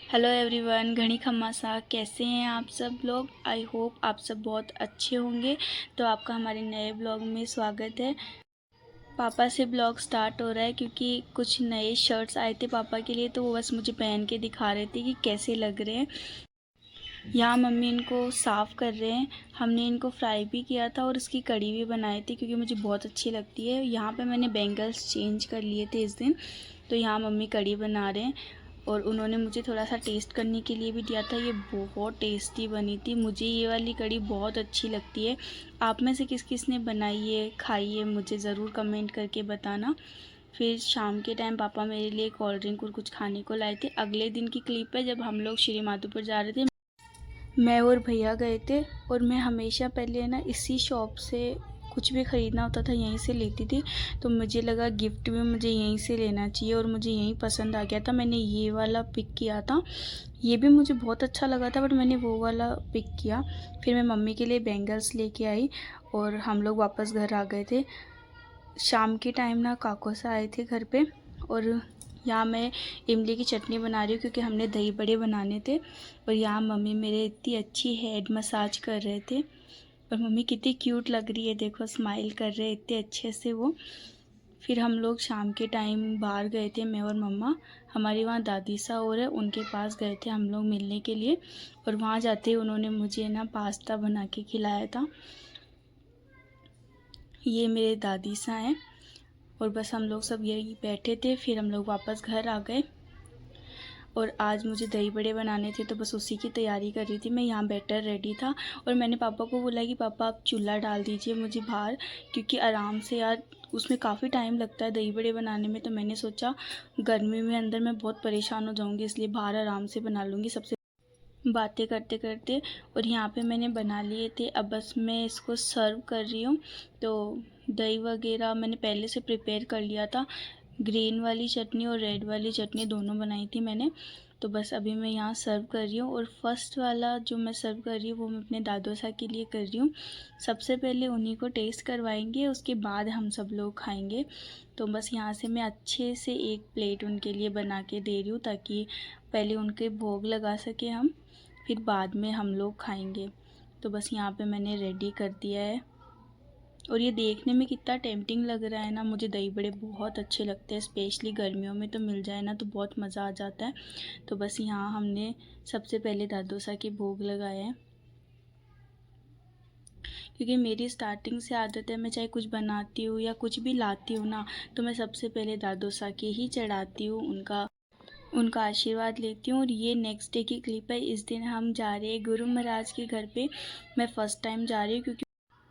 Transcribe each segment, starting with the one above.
Hello everyone, घणी खम्मा सा कैसे हैं आप सब लोग। आई होप आप सब बहुत अच्छे होंगे। तो आपका हमारे नए ब्लॉग में स्वागत है। पापा से ब्लॉग स्टार्ट हो रहा है क्योंकि कुछ नए शर्ट्स आए थे पापा के लिए, तो वो बस मुझे पहन के दिखा रहे थे कि कैसे लग रहे हैं। यहाँ मम्मी इनको साफ़ कर रहे हैं। हमने इनको फ्राई भी किया था और इसकी कड़ी भी बनाई थी क्योंकि मुझे बहुत अच्छी लगती है। यहाँ पे मैंने बैंगल्स चेंज कर लिए थे इस दिन, तो यहाँ मम्मी कड़ी बना रहे हैं और उन्होंने मुझे थोड़ा सा टेस्ट करने के लिए भी दिया था। ये बहुत टेस्टी बनी थी। मुझे ये वाली कड़ी बहुत अच्छी लगती है। आप में से किस किस ने बनाई है, खाई है, मुझे ज़रूर कमेंट करके बताना। फिर शाम के टाइम पापा मेरे लिए कोल्ड ड्रिंक और कुछ खाने को लाए थे। अगले दिन की क्लिप है जब हम लोग श्री माधोपुर जा रहे थे। मैं और भैया गए थे और मैं हमेशा पहले ना इसी शॉप से कुछ भी ख़रीदना होता था यहीं से लेती थी। तो मुझे लगा गिफ्ट भी मुझे यहीं से लेना चाहिए और मुझे यहीं पसंद आ गया था। मैंने ये वाला पिक किया था, ये भी मुझे बहुत अच्छा लगा था, बट मैंने वो वाला पिक किया। फिर मैं मम्मी के लिए बैंगल्स लेके आई और हम लोग वापस घर आ गए थे। शाम के टाइम ना काको से आए थे घर पे और यहाँ मैं इमली की चटनी बना रही हूँ क्योंकि हमने दही बड़े बनाने थे। और यहाँ मम्मी मेरे इतनी अच्छी हेड मसाज कर रहे थे और मम्मी कितनी क्यूट लग रही है, देखो स्माइल कर रहे हैं इतने अच्छे से वो। फिर हम लोग शाम के टाइम बाहर गए थे, मैं और मम्मा। हमारी वहाँ दादी सा और है, उनके पास गए थे हम लोग मिलने के लिए। और वहाँ जाते ही उन्होंने मुझे ना पास्ता बना के खिलाया था। ये मेरे दादी सा हैं और बस हम लोग सब यही बैठे थे। फिर हम लोग वापस घर आ गए और आज मुझे दही बड़े बनाने थे तो बस उसी की तैयारी कर रही थी मैं। यहाँ बैटर रेडी था और मैंने पापा को बोला कि पापा आप चूल्हा डाल दीजिए मुझे बाहर, क्योंकि आराम से यार उसमें काफ़ी टाइम लगता है दही बड़े बनाने में। तो मैंने सोचा गर्मी में अंदर मैं बहुत परेशान हो जाऊँगी, इसलिए बाहर आराम से बना लूँगी सबसे बातें करते करते। और यहाँ पे मैंने बना लिए थे, अब बस मैं इसको सर्व कर रही हूँ। तो दही वगैरह मैंने पहले से प्रिपेयर कर लिया था। ग्रीन वाली चटनी और रेड वाली चटनी दोनों बनाई थी मैंने। तो बस अभी मैं यहाँ सर्व कर रही हूँ और फर्स्ट वाला जो मैं सर्व कर रही हूँ वो मैं अपने दादू सा के लिए कर रही हूँ। सबसे पहले उन्हीं को टेस्ट करवाएंगे, उसके बाद हम सब लोग खाएंगे। तो बस यहाँ से मैं अच्छे से एक प्लेट उनके लिए बना के दे रही हूँ ताकि पहले उनके भोग लगा सके हम, फिर बाद में हम लोग खाएंगे। तो बस यहाँ पे मैंने रेडी कर दिया है और ये देखने में कितना टेम्पटिंग लग रहा है ना। मुझे दही बड़े बहुत अच्छे लगते हैं, स्पेशली गर्मियों में तो मिल जाए ना तो बहुत मज़ा आ जाता है। तो बस यहाँ हमने सबसे पहले दादू सा के भोग लगाए हैं क्योंकि मेरी स्टार्टिंग से आदत है, मैं चाहे कुछ बनाती हूँ या कुछ भी लाती हूँ ना तो मैं सबसे पहले दादू सा के ही चढ़ाती हूँ, उनका आशीर्वाद लेती हूँ। और ये नेक्स्ट डे की क्लिप है। इस दिन हम जा रहे हैं गुरु महाराज के घर पे। मैं फ़र्स्ट टाइम जा रही हूँ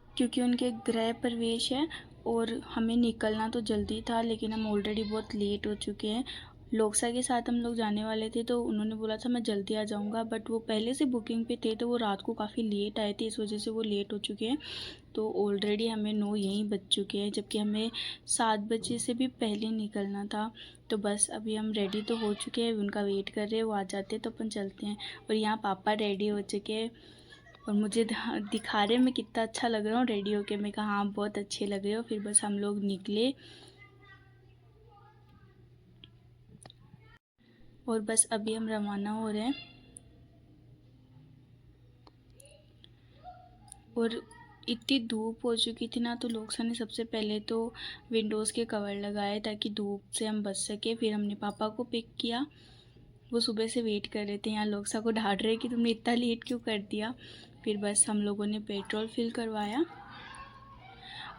क्योंकि उनके गृह प्रवेश है और हमें निकलना तो जल्दी था, लेकिन हम ऑलरेडी बहुत लेट हो चुके हैं। लोकसा के साथ हम लोग जाने वाले थे तो उन्होंने बोला था मैं जल्दी आ जाऊंगा, बट वो पहले से बुकिंग पे थे तो वो रात को काफ़ी लेट आए थे, इस वजह से वो लेट हो चुके हैं। तो ऑलरेडी हमें 9 यहीं बज चुके हैं, जबकि हमें 7 बजे से भी पहले निकलना था। तो बस अभी हम रेडी तो हो चुके हैं, उनका वेट कर रहे हैं, वो आ जाते तो अपन चलते हैं। और यहाँ पापा रेडी हो चुके हैं और मुझे दिखा रहे मैं कितना अच्छा लग रहा हूँ रेडी होके। मैं कहा हाँ बहुत अच्छे लग रहे हो। फिर बस हम लोग निकले और बस अभी हम रवाना हो रहे हैं। और इतनी धूप हो चुकी थी ना तो लोकसा ने सबसे पहले तो विंडोज़ के कवर लगाए ताकि धूप से हम बच सके। फिर हमने पापा को पिक किया, वो सुबह से वेट कर रहे थे। यहाँ लोकसा को डांट रहे कि तुमने इतना लेट क्यों कर दिया। फिर बस हम लोगों ने पेट्रोल फिल करवाया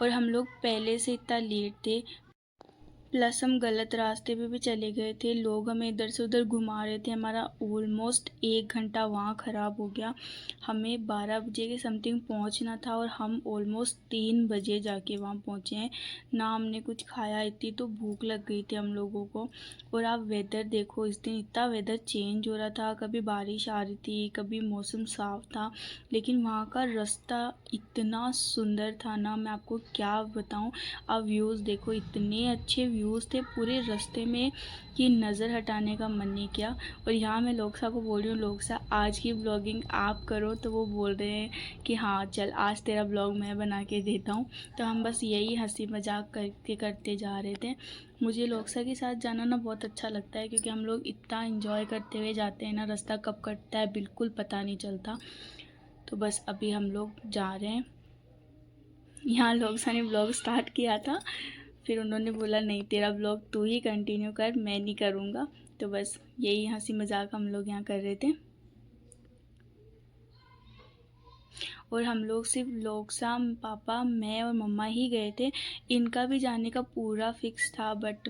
और हम लोग पहले से इतना लेट थे, प्लस हम गलत रास्ते पे भी चले गए थे। लोग हमें इधर से उधर घुमा रहे थे। हमारा ऑलमोस्ट 1 घंटा वहाँ ख़राब हो गया। हमें 12 बजे के समथिंग पहुँचना था और हम ऑलमोस्ट 3 बजे जाके वहाँ पहुँचे हैं। ना हमने कुछ खाया, इतनी तो भूख लग गई थी हम लोगों को। और आप वेदर देखो, इस दिन इतना वेदर चेंज हो रहा था, कभी बारिश आ रही थी, कभी मौसम साफ़ था, लेकिन वहाँ का रास्ता इतना सुंदर था ना, मैं आपको क्या बताऊँ। आप व्यूज़ देखो, इतने अच्छे व्यूज़ थे पूरे रास्ते में कि नज़र हटाने का मन नहीं किया। और यहाँ मैं लोकसा को बोल रही हूँ, लोकसा आज की ब्लॉगिंग आप करो, तो वो बोल रहे हैं कि हाँ चल आज तेरा ब्लॉग मैं बना के देता हूँ। तो हम बस यही हंसी मजाक करते जा रहे थे। मुझे लोकसा के साथ जाना ना बहुत अच्छा लगता है, क्योंकि हम लोग इतना इंजॉय करते हुए जाते हैं ना, रास्ता कब कटता है बिल्कुल पता नहीं चलता। तो बस अभी हम लोग जा रहे हैं। यहाँ लोकसा ने ब्लॉग स्टार्ट किया था, फिर उन्होंने बोला नहीं तेरा ब्लॉग तू ही कंटिन्यू कर, मैं नहीं करूँगा। तो बस यही हंसी मजाक हम लोग यहाँ कर रहे थे। और हम लोग सिर्फ लोकसा, पापा, मैं और मम्मा ही गए थे। इनका भी जाने का पूरा फिक्स था, बट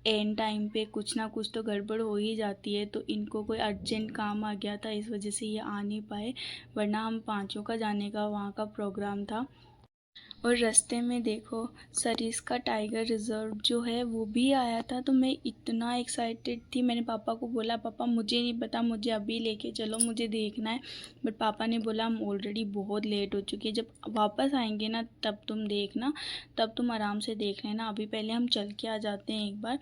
एंड टाइम पे कुछ ना कुछ तो गड़बड़ हो ही जाती है, तो इनको कोई अर्जेंट काम आ गया था, इस वजह से ये आ नहीं पाए। वरना हम पाँचों का जाने का वहाँ का प्रोग्राम था। और रास्ते में देखो सरिस्का टाइगर रिज़र्व जो है वो भी आया था, तो मैं इतना एक्साइटेड थी। मैंने पापा को बोला पापा मुझे नहीं पता, मुझे अभी लेके चलो, मुझे देखना है। बट पापा ने बोला हम ऑलरेडी बहुत लेट हो चुके हैं, जब वापस आएंगे ना तब तुम देखना, तब तुम आराम से देख लेना, अभी पहले हम चल के आ जाते हैं एक बार।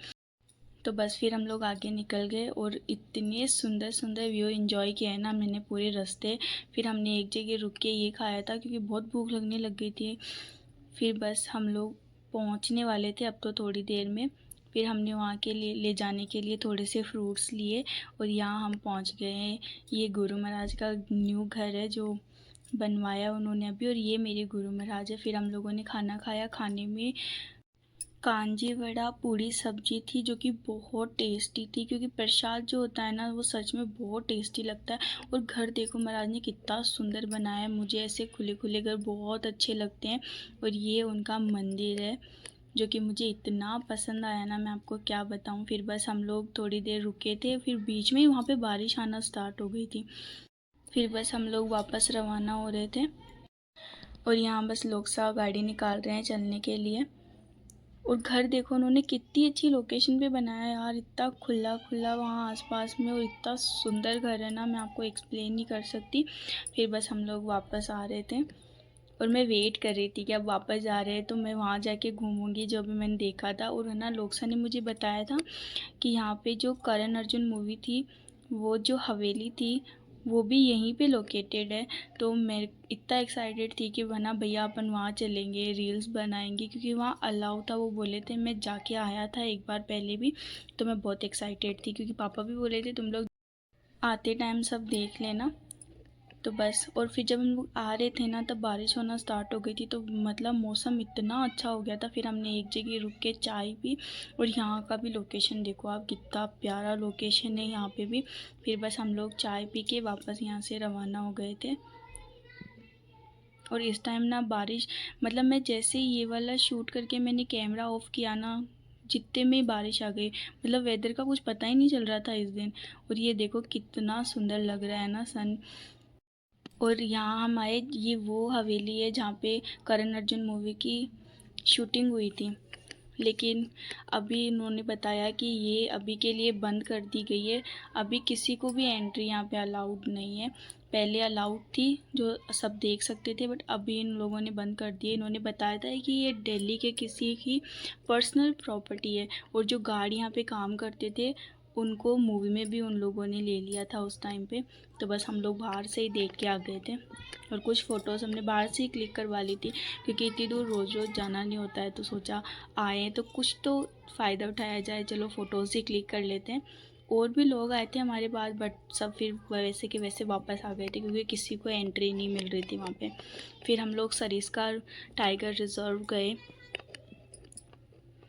तो बस फिर हम लोग आगे निकल गए और इतने सुंदर सुंदर व्यू एंजॉय किया है ना मैंने पूरे रास्ते। फिर हमने एक जगह रुक के ये खाया था क्योंकि बहुत भूख लगने लग गई थी। फिर बस हम लोग पहुंचने वाले थे अब तो थोड़ी देर में। फिर हमने वहाँ के लिए ले जाने के लिए थोड़े से फ्रूट्स लिए और यहाँ हम पहुँच गए हैं। ये गुरु महाराज का न्यू घर है जो बनवाया उन्होंने अभी, और ये मेरे गुरु महाराज है। फिर हम लोगों ने खाना खाया। खाने में कांजी वड़ा पूड़ी सब्जी थी जो कि बहुत टेस्टी थी, क्योंकि प्रसाद जो होता है ना वो सच में बहुत टेस्टी लगता है। और घर देखो महाराज ने कितना सुंदर बनाया है, मुझे ऐसे खुले खुले घर बहुत अच्छे लगते हैं। और ये उनका मंदिर है जो कि मुझे इतना पसंद आया ना, मैं आपको क्या बताऊं। फिर बस हम लोग थोड़ी देर रुके थे, फिर बीच में ही वहाँ पे बारिश आना स्टार्ट हो गई थी। फिर बस हम लोग वापस रवाना हो रहे थे और यहाँ बस लोकसा गाड़ी निकाल रहे हैं चलने के लिए। और घर देखो उन्होंने कितनी अच्छी लोकेशन पे बनाया है यार, इतना खुला खुला वहाँ आसपास में, और इतना सुंदर घर है ना, मैं आपको एक्सप्लेन नहीं कर सकती। फिर बस हम लोग वापस आ रहे थे और मैं वेट कर रही थी कि अब वापस जा रहे हैं तो मैं वहाँ जाके घूमूंगी जो भी मैंने देखा था। और है ना लोकसा ने मुझे बताया था कि यहाँ पे जो करण अर्जुन मूवी थी वो जो हवेली थी वो भी यहीं पे लोकेटेड है। तो मैं इतना एक्साइटेड थी कि बना भैया अपन वहाँ चलेंगे, रील्स बनाएंगे, क्योंकि वहाँ अलाउ था, वो बोले थे। मैं जाके आया था एक बार पहले भी, तो मैं बहुत एक्साइटेड थी क्योंकि पापा भी बोले थे तुम लोग आते टाइम सब देख लेना। तो बस, और फिर जब हम लोग आ रहे थे ना तब बारिश होना स्टार्ट हो गई थी, तो मतलब मौसम इतना अच्छा हो गया था। फिर हमने एक जगह रुक के चाय पी। और यहाँ का भी लोकेशन देखो आप, कितना प्यारा लोकेशन है यहाँ पे भी। फिर बस हम लोग चाय पी के वापस यहाँ से रवाना हो गए थे। और इस टाइम ना बारिश, मतलब मैं जैसे ये वाला शूट करके मैंने कैमरा ऑफ किया ना, जितने में बारिश आ गई। मतलब वेदर का कुछ पता ही नहीं चल रहा था इस दिन। और ये देखो कितना सुंदर लग रहा है ना सन। और यहाँ हम आए, ये वो हवेली है जहाँ पे करण अर्जुन मूवी की शूटिंग हुई थी। लेकिन अभी इन्होंने बताया कि ये अभी के लिए बंद कर दी गई है, अभी किसी को भी एंट्री यहाँ पे अलाउड नहीं है। पहले अलाउड थी जो सब देख सकते थे, बट अभी इन लोगों ने बंद कर दिए। इन्होंने बताया था कि ये दिल्ली के किसी की पर्सनल प्रॉपर्टी है, और जो गार्ड यहाँ पे काम करते थे उनको मूवी में भी उन लोगों ने ले लिया था उस टाइम पे। तो बस हम लोग बाहर से ही देख के आ गए थे, और कुछ फ़ोटोज़ हमने बाहर से ही क्लिक करवा ली थी, क्योंकि इतनी दूर रोज़ रोज़ जाना नहीं होता है। तो सोचा आए तो कुछ तो फ़ायदा उठाया जाए, चलो फ़ोटोज़ ही क्लिक कर लेते हैं। और भी लोग आए थे हमारे पास, बट सब फिर वैसे के वैसे वापस आ गए थे क्योंकि किसी को एंट्री नहीं मिल रही थी वहाँ पे। फिर हम लोग सरिस्का टाइगर रिज़र्व गए,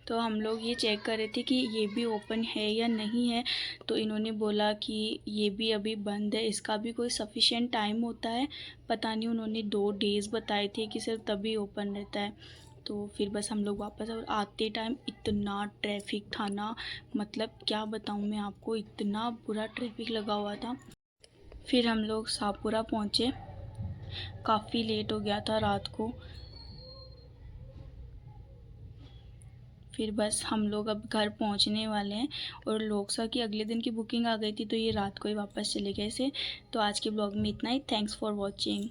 तो हम लोग ये चेक कर रहे थे कि ये भी ओपन है या नहीं है। तो इन्होंने बोला कि ये भी अभी बंद है, इसका भी कोई सफिशिएंट टाइम होता है, पता नहीं, उन्होंने 2 डेज़ बताए थे कि सिर्फ तभी ओपन रहता है। तो फिर बस हम लोग वापस, और आते टाइम इतना ट्रैफिक था ना, मतलब क्या बताऊँ मैं आपको, इतना बुरा ट्रैफिक लगा हुआ था। फिर हम लोग शाहपुरा पहुँचे, काफ़ी लेट हो गया था रात को। फिर बस हम लोग अब घर पहुंचने वाले हैं, और लोकसा की अगले दिन की बुकिंग आ गई थी तो ये रात को ही वापस चले गए थे। तो आज के ब्लॉग में इतना ही। Thanks for watching.